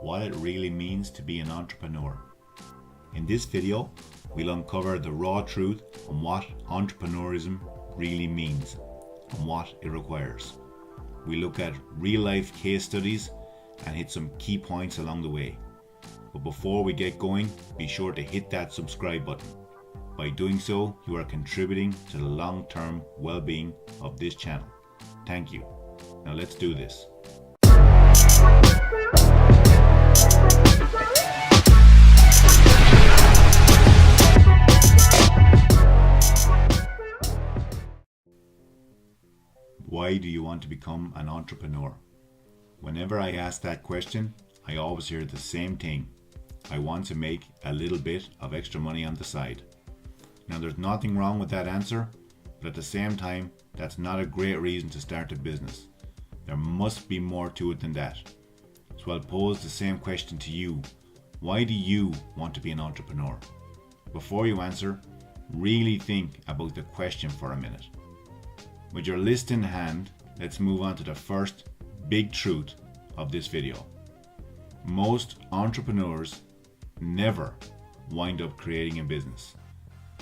what it really means to be an entrepreneur. In this video, we'll uncover the raw truth on what entrepreneurism really means and what it requires. We look at real-life case studies and hit some key points along the way. But before we get going, be sure to hit that subscribe button. By doing so, you are contributing to the long-term well-being of this channel. Thank you. Now let's do this. Why do you want to become an entrepreneur? Whenever I ask that question, I always hear the same thing. I want to make a little bit of extra money on the side. Now there's nothing wrong with that answer, but at the same time, that's not a great reason to start a business. There must be more to it than that. So I'll pose the same question to you. Why do you want to be an entrepreneur? Before you answer, really think about the question for a minute. With your list in hand, let's move on to the first big truth of this video. Most entrepreneurs never wind up creating a business.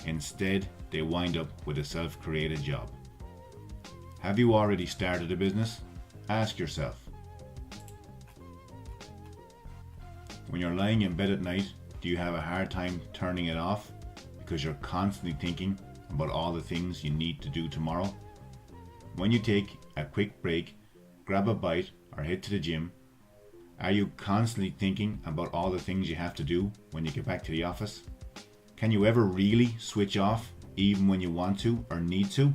Instead, they wind up with a self-created job. Have you already started a business? Ask yourself. When you're lying in bed at night, do you have a hard time turning it off because you're constantly thinking about all the things you need to do tomorrow? When you take a quick break, grab a bite or head to the gym, are you constantly thinking about all the things you have to do when you get back to the office? Can you ever really switch off even when you want to or need to?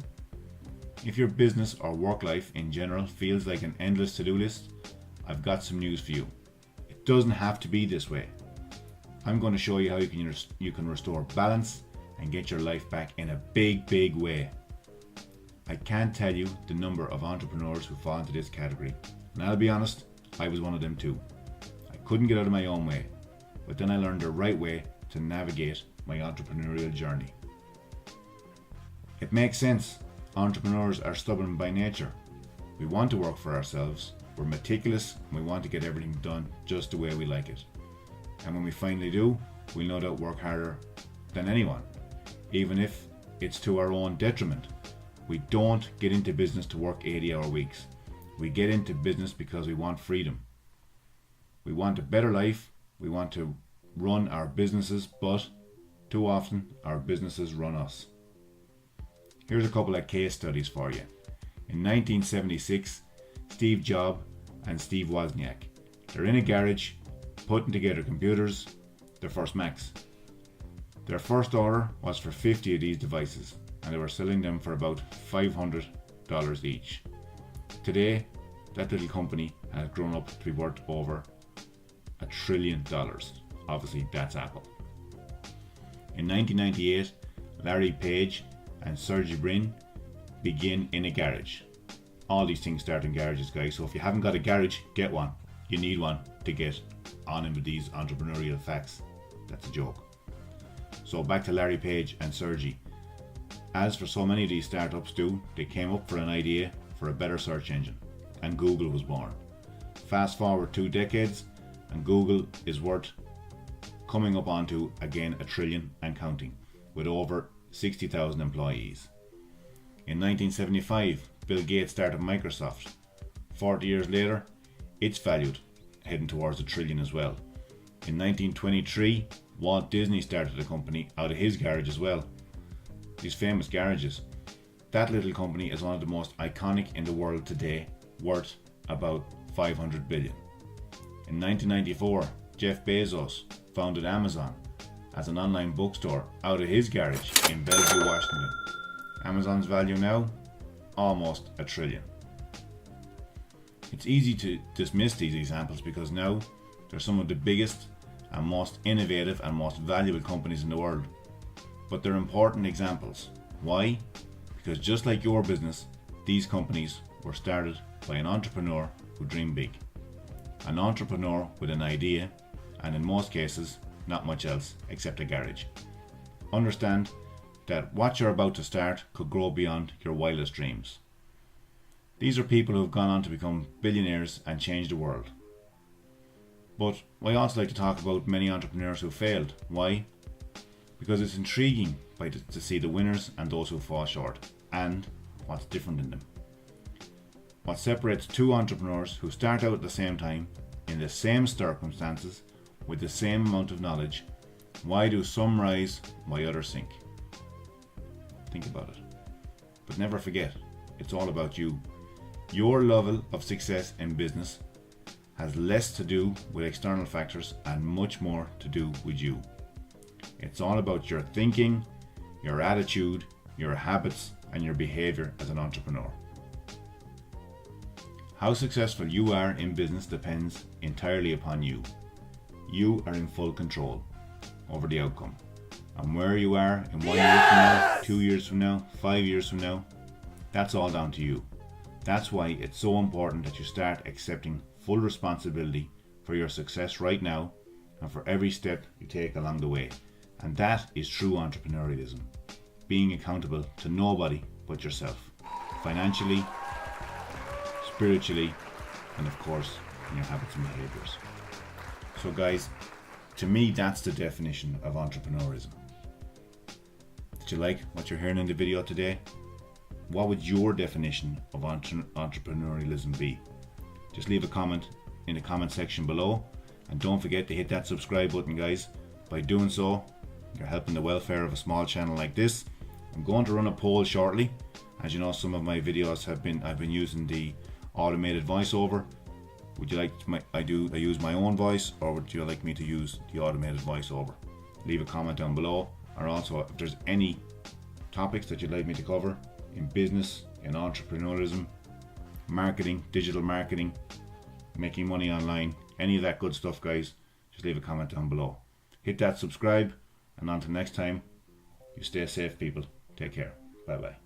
If your business or work life in general feels like an endless to-do list, I've got some news for you. It doesn't have to be this way. I'm going to show you how you can restore balance and get your life back in a big way. I can't tell you the number of entrepreneurs who fall into this category, and I'll be honest, I was one of them too. I couldn't get out of my own way, but then I learned the right way to navigate my entrepreneurial journey. It makes sense. Entrepreneurs are stubborn by nature. We want to work for ourselves, we're meticulous, and we want to get everything done just the way we like it. And when we finally do, we'll no doubt work harder than anyone, even if it's to our own detriment. We don't get into business to work 80-hour weeks. We get into business because we want freedom. We want a better life, we want to run our businesses, but too often our businesses run us. Here's a couple of case studies for you. In 1976, Steve Jobs and Steve Wozniak, they're in a garage putting together computers, their first Macs. Their first order was for 50 of these devices, and they were selling them for about $500 each. Today, that little company has grown up to be worth over $1 trillion. Obviously, that's Apple. In 1998, Larry Page and Sergey Brin begin in a garage. All these things start in garages, guys, so if you haven't got a garage, get one. You need one to get on in with these entrepreneurial facts. That's a joke. So back to Larry Page and Sergey. As for so many of these startups do, they came up for an idea for a better search engine, and Google was born. Fast forward 2 decades, and Google is worth coming up onto again $1 trillion and counting, with over 60,000 employees. In 1975, Bill Gates started Microsoft. 40 years later, it's valued, heading towards $1 trillion as well. In 1923, Walt Disney started a company out of his garage as well. These famous garages. That little company is one of the most iconic in the world today, worth about $500 billion. In 1994, Jeff Bezos founded Amazon as an online bookstore out of his garage in Bellevue, Washington. Amazon's value now? Almost $1 trillion. It's easy to dismiss these examples because now they're some of the biggest and most innovative and most valuable companies in the world. But they're important examples. Why? Because just like your business, these companies were started by an entrepreneur who dreamed big. An entrepreneur with an idea, and in most cases, not much else except a garage. Understand that what you're about to start could grow beyond your wildest dreams. These are people who have gone on to become billionaires and change the world. But I also like to talk about many entrepreneurs who failed. Why? Because it's intriguing to see the winners and those who fall short, and what's different in them. What separates two entrepreneurs who start out at the same time, in the same circumstances, with the same amount of knowledge. Why do some rise while others sink? Think about it. But never forget, it's all about you. Your level of success in business has less to do with external factors and much more to do with you. It's all about your thinking, your attitude, your habits, and your behavior as an entrepreneur. How successful you are in business depends entirely upon you. You are in full control over the outcome. And where you are in 1 year from now, 2 years from now, 5 years from now, that's all down to you. That's why it's so important that you start accepting full responsibility for your success right now and for every step you take along the way. And that is true entrepreneurialism. Being accountable to nobody but yourself. Financially, spiritually, and of course, in your habits and behaviors. So guys, to me, that's the definition of entrepreneurism. Did you like what you're hearing in the video today? What would your definition of entrepreneurialism be? Just leave a comment in the comment section below, and don't forget to hit that subscribe button, guys. By doing so, you're helping the welfare of a small channel like this. I'm going to run a poll shortly. As you know, some of my videos I've been using the automated voiceover. Would you like I use my own voice, or would you like me to use the automated voiceover? Leave a comment down below, or also if there's any topics that you'd like me to cover in business, in entrepreneurism, marketing, digital marketing, making money online, any of that good stuff, guys, just leave a comment down below. Hit that subscribe, and until next time, you stay safe, people. Take care. Bye bye.